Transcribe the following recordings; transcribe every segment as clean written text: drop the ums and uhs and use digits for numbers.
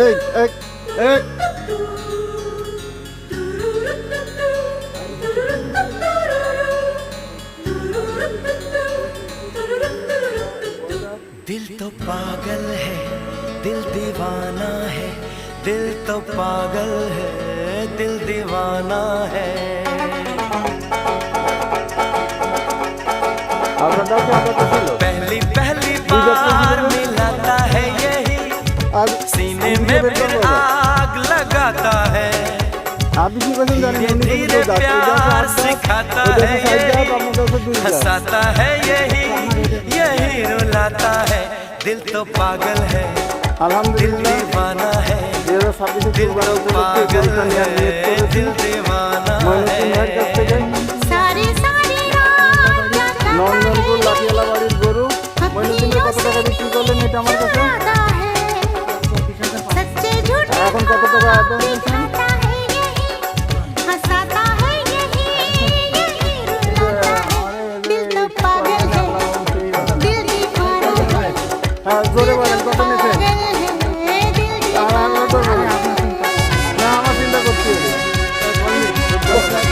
এই এই এই दिल तो पागल है दिल दीवाना है दिल तो पागल है दिल दीवाना है पहली पहली बार मिलाता है यही सीने में फिर आग लगाता है धीरे धीरे प्यार सिखाता है यही हंसाता है यही यही रुलाता है दिल तो पागल है दिल दीवाना है दिल तो पागल है दिल दीवाना है सारी सारी रात जाता নন্দনপুর লাঠিয়ালা বাড়ির গরু মইনুদ্দিনের কত টাকা বিক্রি করলেন এটা আমার কাছে है सच्चे झूठे এখন কত টাকা আদায় দিয়েছেন दिखाता है यही हंसाता है यही यही रुलाता है दिल तो पागल है दिल दीवाना है হ্যাঁ জোরে বলেন কত নিয়েছেন पागल है दिल আমার তো বলেন। না আমার চিন্তা করতে হবে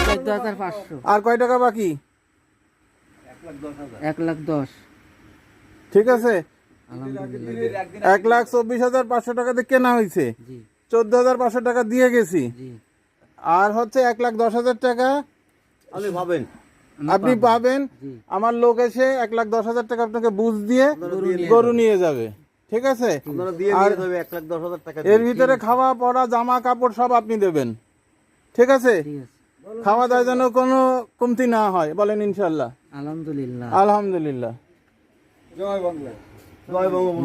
14,500 আর কয় টাকা বাকি 1,10,000 ঠিক আছে আলহামদুলিল্লাহ 1,24,500 টাকা দিয়ে কেনা হয়েছে জি 14,500 টাকা দিয়ে গেছি জি আর হচ্ছে 1,10,000 টাকা আপনি পাবেন জি। আমার লোক এসে 1,10,000 টাকা আপনাকে বুঝ দিয়ে গরু নিয়ে যাবে ঠিক আছে আর এর ভিতরে খাওয়া পড়া জামা কাপড় সব আপনি দেবেন ঠিক আছে ঠিক আছে খাওয়া দাওয়া যেন কোনো কমতি না হয় বলেন ইনশাল্লাহ আলহামদুলিল্লাহ আলহামদুলিল্লাহ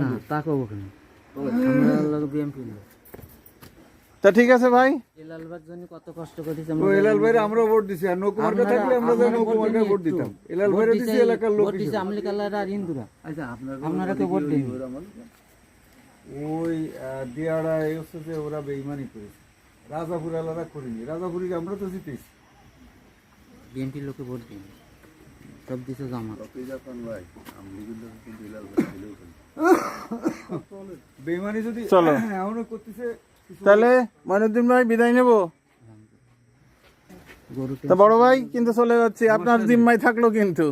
না তা কব কেন আমরা লোক বিএমপি না তা ঠিক আছে ভাই এলালবার জন্য কত কষ্ট করেছি এলাল ভাইরে আমরা ভোট দিছি আর নৌকো মার্কা থাকলে আমরা যেন নৌকো মার্কা ভোট দিতাম এলাল ভাইরে দিছি এলাকার লোক ভোট দিছে আমলি কালার আর হিন্দুরা আচ্ছা আপনারা তো ভোট দিন ওই দিয়াড়া এই হচ্ছে যে ওরা বেইমানি করেছে রাজাপুর এলাকা করিনি রাজাপুরিকে আমরা তো জিতেছি বিএমপির লোকে ভোট দিন সব দিছে জামা বেইমানি যদি চলো। এমনও করতেছে তাহলে মইনুদ্দিন ভাই বিদায় নেব গরু তা বড় ভাই কিন্তু চলে যাচ্ছি আপনার জিম্মায় থাকলো কিন্তু